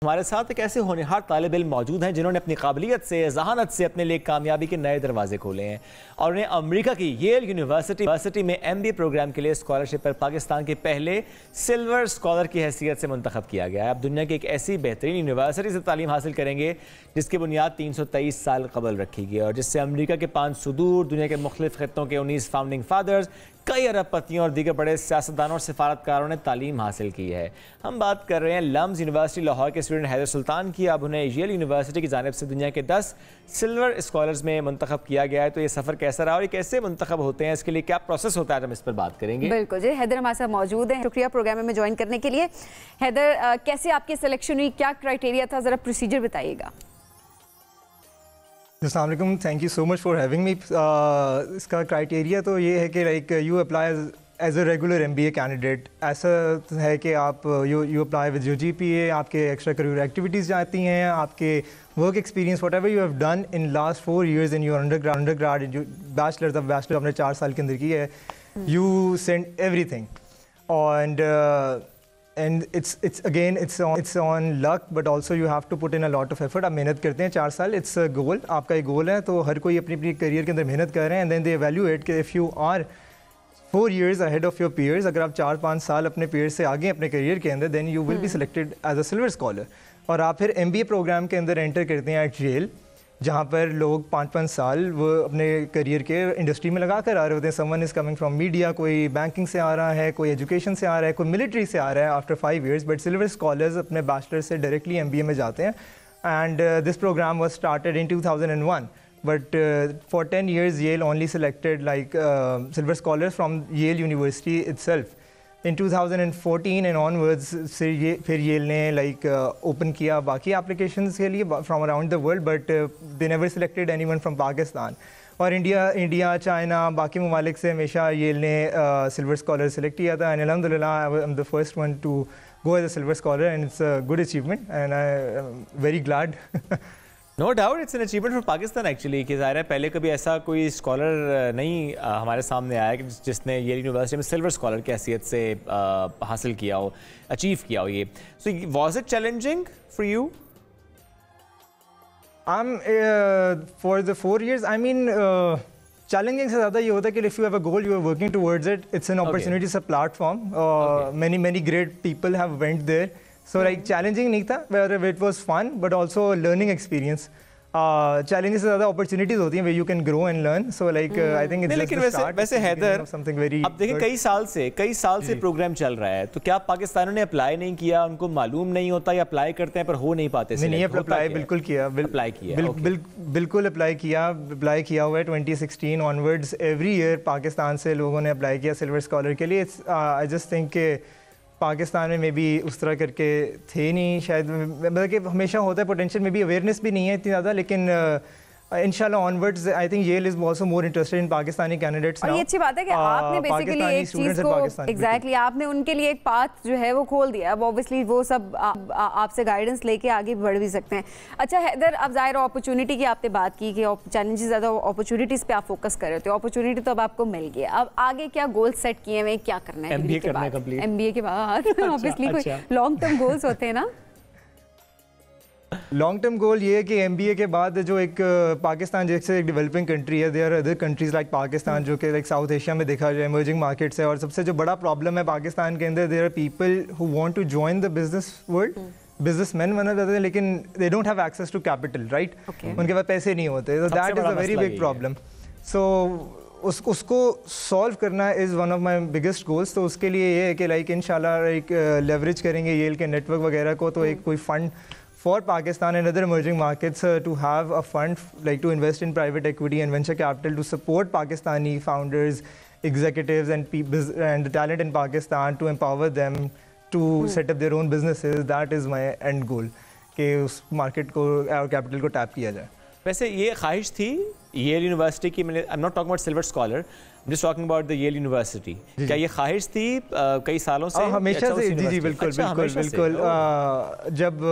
ہمارے ساتھ ایک ایسے ہونہار طالب علم موجود ہیں جنہوں نے اپنی قابلیت سے، ذہانت سے اپنے لیے کامیابی کے نئے دروازے کھولے ہیں اور انہیں امریکہ کی ییل یونیورسٹی میں MBA پروگرام کے لیے اسکالرشپ پر پاکستان کے پہلے سلور اسکالر کی حیثیت سے منتخب کیا گیا ہے۔ اب دنیا کی ایک ایسی بہترین یونیورسٹی سے تعلیم حاصل کریں گے جس کی بنیاد 323 سال قبل رکھی گئی اور جس سے امریکہ کے 5 صدور، دنیا کے مختلف خطوں کے 19 فاؤنڈنگ فادرز، کئی ارب پتیوں اور دیگر بڑے سیاستدانوں اور سفارتکاروں نے تعلیم حاصل کی ہے۔ ہم بات کر رہے ہیں لمز یونیورسٹی لاہور کے اسٹوڈنٹ حیدر سلطان کی۔ اب انہیں ییل یونیورسٹی کی جانب سے دنیا کے 10 سلور اسکالرز میں منتخب کیا گیا ہے۔ تو یہ سفر کیسا رہا اور یہ کیسے منتخب ہوتے ہیں، اس کے لیے کیا پروسیس ہوتا ہے، ہم اس پر بات کریں گے۔ بالکل جی، حیدر ہمارے ساتھ موجود ہیں، شکریہ پروگرام میں جوائن کرنے کے لیے۔ حیدر، کیسے آپ کی سلیکشن ہوئی، کیا کرائٹیریا تھا، ذرا پروسیجر بتائیے گا۔ السلام علیکم، thank you so much for having me. اس کا کرائٹیریا تو یہ ہے کہ like you apply as a regular MBA candidate. ایسا ہے کہ آپ you apply with your GPA، آپ کے ایکسٹرا کریکولر ایکٹیویٹیز جاتی ہیں، آپ کے work experience whatever you have done in last 4 years in your undergrad bachelor آپ نے 4 سال کے اندر کی ہے، you send everything and it's on luck but also you have to put in a lot of effort۔ آپ محنت کرتے ہیں 4 سال، it's a goal، آپ کا ایک گول ہے، تو ہر کوئی اپنی کیریئر کے اندر محنت کر رہے ہیں، and then they evaluate کہ if you are 4 years ahead of your peers، اگر آپ 4-5 سال اپنے پیئر سے آگے اپنے کیریئر کے اندر، then you will be selected as a silver scholar۔ اور آپ پھر MBA پروگرام کے اندر انٹر کرتے ہیں ایٹ ییل، جہاں پر لوگ 5-5 سال وہ اپنے کریئر کے انڈسٹری میں لگا کر آ رہے ہوتے ہیں۔ Samoon is coming from media, کوئی بینکنگ سے آ رہا ہے، کوئی ایجوکیشن سے آ رہا ہے، کوئی ملٹری سے آ رہا ہے after 5 years، but silver scholars اپنے بیچلر سے ڈائریکٹلی MBA میں جاتے ہیں۔ And this programme was started in 2001 but for 10 years Yale only selected like silver scholars from Yale University itself۔ in 2014 and onwards سے پھر Yale نے like open کیا باقی applications کے لیے from around the world but they never selected anyone from Pakistan۔ اور India China باقی ممالک سے ہمیشہ Yale نے silver scholar select کیا تھا، and alhamdulillah I'm the first one to go as a silver scholar and it's a good achievement and I'm very glad۔ No doubt it's an achievement for Pakistan actually, کہ ظاہر ہے پہلے کبھی ایسا کوئی scholar نہیں ہمارے سامنے آیا کہ جس نے ییل یونیورسٹی میں سلور اسکالر کی حیثیت سے حاصل کیا ہو، اچیو کیا ہو۔ یہ so was it challenging for you? For the 4 years I mean challenging سے زیادہ یہ ہوتا ہے کہ if you have a goal you are working towards it, it's an opportunity, it's a platform, many great people have went there۔ So like challenging نہیں تھا، it was fun but also learning experience۔ Challenges سے زیادہ opportunities ہوتی ہیں where you can grow and learn۔ So like I think it's just the start۔ ویسے Haider, something very اب دیکھیں کئی سال سے پروگرام چل رہا ہے، تو کیا پاکستانیوں نے اپلائی نہیں کیا، ان کو معلوم نہیں ہوتا، یا اپلائی کرتے ہیں پر ہو نہیں پاتے؟ نہیں، اپلائی بالکل کیا، بالکل اپلائی کیا ہوا ہے۔ 2016 onwards every year پاکستان سے لوگوں نے اپلائی کیا سلور اسکالر کے لیے۔ I just think کہ پاکستان میں بھی اس طرح کر کے تھے نہیں شاید، مطلب کہ ہمیشہ ہوتا ہے پوٹینشیل میں بھی، اویئرنیس بھی نہیں ہے اتنی زیادہ، لیکن انشاءاللہ onwards I think Yale is also more interested in Pakistani candidates. اور یہ اچھی بات ہے کہ آپ نے بیسیکلی ایک چیز کو ایگزیکٹلی آپ نے ان کے لیے ایک پاتھ جو ہے وہ کھول دیا۔ اب اوبیسلی وہ سب آپ سے گائیڈنس لے کے آگے بڑھ بھی سکتے ہیں۔ اچھا حیدر، اب ظاہر اپرچونیٹی کی آپ نے بات کی کہ چیلنجز زیادہ اپرچونیٹیز پہ آپ فوکس کر رہے ہوتے ہیں، اپرچونیٹی تو اب آپ کو مل گیا، اب آگے کیا گول سیٹ کیے ہوئے، کیا کرنا ہے MBA کے بعد؟ اوبیسلی کوئی لانگ ٹرم گولز ہوتے ہیں نا۔ لانگ ٹرم گول یہ ہے کہ MBA کے بعد جو ایک پاکستان جیسے ایک ڈیولپنگ کنٹری ہے، there are other countries like Pakistan جو کہ لائک ساؤتھ ایشیا میں دیکھا جائے ایمرجنگ مارکیٹس ہے، اور سب سے جو بڑا پرابلم ہے پاکستان کے اندر، there are people who want to join the business world, businessman بنا جاتے ہیں، لیکن they don't have access to capital, right, ان کے پاس پیسے نہیں ہوتے، تو that is a very big problem. So اس کو سالو کرنا is one of my biggest goals. تو اس کے لیے یہ ہے کہ لائک انشاءاللہ ایک لیوریج کریں گے Yale کے نیٹ ورک وغیرہ کو، تو ایک کوئی fund for Pakistan and other emerging markets to have a fund like to invest in private equity and venture capital to support Pakistani founders, executives and the talent in Pakistan, to empower them to set up their own businesses۔ That is my end goal کہ اس market کو اور capital کو tape کیا جائے۔ ویسے یہ خواہش تھی Yale یونیورسٹی کی، I'm not talking about silver scholar, I'm just talking about the Yale University، کیا یہ خواہش تھی کئی سالوں سے؟ ہمیشہ سے، جی بالکل بالکل۔ جب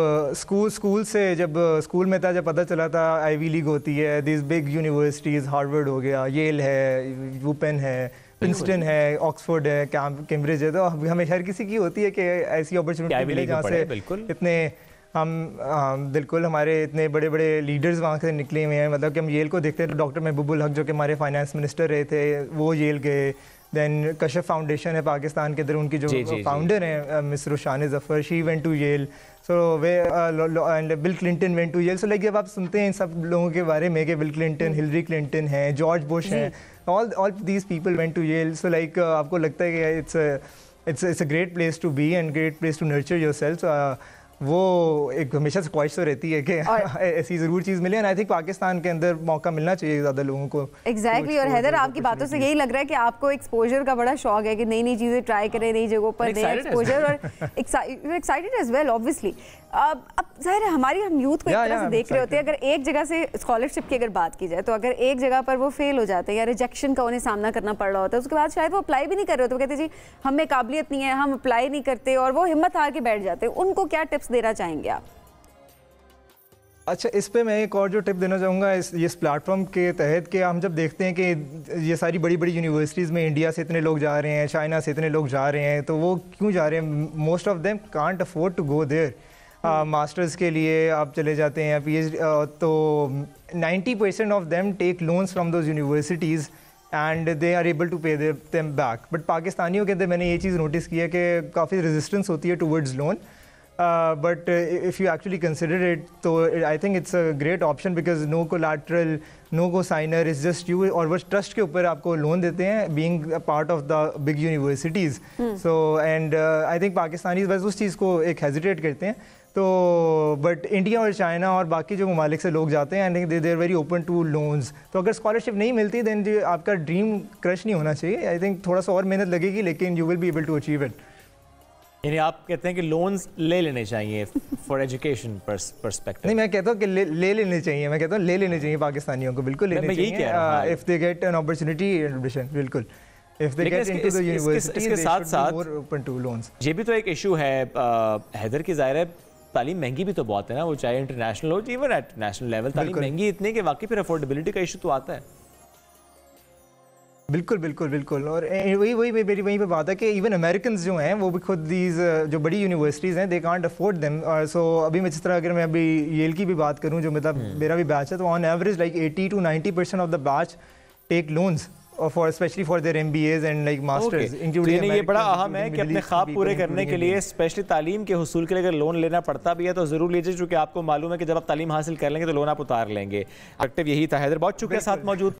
اسکول میں تھا، جب پتہ چلا تھا آئی وی لیگ ہوتی ہے، دیز بگ یونیورسٹیز، ہارورڈ ہو گیا، Yale ہے، ووپن ہے، پرنسٹن ہے، آکسفورڈ ہے، کیمبرج ہے، تو ہمیں ہر کسی کی ہوتی ہے کہ ایسی اپرچونیٹی ملے جہاں سے اتنے ہم بالکل ہمارے اتنے بڑے بڑے لیڈرز وہاں سے نکلے ہوئے ہیں. مطلب کہ ہم ییل کو دیکھتے ہیں تو ڈاکٹر محبوب الحق جو کہ ہمارے فائنانس منسٹر رہے تھے وہ ییل گئے. دین کشف فاؤنڈیشن ہے پاکستان کے اندر, ان کی جو فاؤنڈر ہیں miss Roshaneh Zafar, she went to Yale. So and Bill Clinton went to Yale. So like جب آپ سنتے ہیں ان سب لوگوں کے بارے میں کہ بل کلنٹن, ہلری کلنٹن ہیں, جارج بش ہیں, all these people went to Yale. So like آپ کو لگتا ہے کہ it's a great place to be and great place to nurture yourself. وہ ایک ہمیشہ سے خواہش تو رہتی ہے کہ ایسی ضرور چیز ملے, and I think پاکستان کے اندر موقع ملنا چاہیے زیادہ لوگوں کو. ایگزیکٹلی. اور حیدر آپ کی باتوں سے یہی لگ رہا ہے کہ آپ کو ایکسپوجر کا بڑا شوق ہے کہ نئی نئی چیزیں ٹرائی کریں, نئی جگہوں پر نئے ایکسپوجر, اور ایکسائٹیڈ ایز ویل obviously. اب ظاہر ہے ہم یوتھ کو ایک طرح سے دیکھ رہے ہوتے ہیں. اگر ایک جگہ سے اسکالرشپ کی اگر بات کی جائے تو اگر ایک جگہ پر وہ فیل ہو جاتے ہیں یا ریجیکشن کا انہیں سامنا کرنا پڑ رہا ہوتا ہے, اس کے بعد شاید وہ اپلائی بھی نہیں کر رہے ہوتے, وہ کہتے ہیں جی ہمیں قابلیت نہیں ہے, ہم اپلائی نہیں کرتے, اور وہ ہمت ہار کے بیٹھ جاتے ہیں. ان کو کیا ٹپس دینا چاہیں گے آپ؟ اچھا, اس پہ میں ایک اور جو ٹپ دینا چاہوں گا اس پلیٹ فارم کے تحت, کہ ہم جب دیکھتے ہیں کہ یہ ساری بڑی بڑی یونیورسٹیز میں انڈیا سے اتنے لوگ جا رہے ہیں, چائنا سے اتنے لوگ جا رہے ہیں, تو وہ کیوں جا رہے ہیں؟ Most of them can't afford to go there. Masters کے لیے آپ چلے جاتے ہیں, پی ایچ ڈی, تو 90% of them take loans from those universities and they are able to pay them back. But پاکستانیوں کے اندر میں نے یہ چیز نوٹس کی ہے کہ کافی ریزسٹنس ہوتی ہے towards loan. But if you actually consider it, so I think it's a great option because no collateral, no co-signer, it's just you, اور وہ ٹرسٹ کے اوپر آپ کو لون دیتے ہیں being a part of the big universities. So and I think Pakistani بس اس چیز کو ایک hesitate کرتے ہیں. تو بٹ انڈیا اور چائنا اور باقی جو ممالک سے لوگ جاتے ہیں and they are very open to loans. تو اگر اسکالرشپ نہیں ملتی دین آپ کا ڈریم کرش نہیں ہونا چاہیے. آئی تھنک تھوڑا سا اور محنت لگے گی لیکن you will be able to achieve it. یعنی آپ کہتے ہیں کہ لونز لے لینے چاہیے فار ایجوکیشن پرسپیکٹو؟ نہیں, میں کہتا ہوں کہ لے لینے چاہیے, میں کہتا ہوں لے لینے چاہیے پاکستانیوں کو, بالکل لینے چاہیے if they get an opportunity admission. بالکل if they get into the university they should be more open to loans. یہ بھی تو ایک ایشو ہے حیدر کی, ظاہر ہے تعلیم مہنگی بھی تو بہت ہے نا, وہ چاہے انٹرنیشنل ہو ایون ایٹ نیشنل لیول, تعلیم مہنگی اتنی کہ واقعی پھر افورڈیبلٹی کا ایشو تو آتا ہے. بالکل بالکل بالکل. اور وہی میری وہیں پہ بات ہے کہ ایون امریکنز جو ہیں وہ بھی خود دیز جو بڑی یونیورسٹیز ہیں دے کانٹ افورڈ دیم. سو ابھی میں جس طرح اگر میں ابھی ییل کی بھی بات کروں جو مطلب میرا بھی بیچ ہے, تو on average like 80 to 90% of the batch take loans for especially for their MBAs and like masters including. یہ بڑا اہم ہے کہ اپنے خواب پورے کرنے کے لیے اسپیشلی تعلیم کے حصول کے لیے اگر لون لینا پڑتا بھی ہے تو ضرور لیجیے, چونکہ آپ کو معلوم ہے کہ جب آپ تعلیم حاصل کر لیں گے تو لون آپ اتار لیں گے. یہی تھا. حیدر بہت شکریہ ساتھ موجود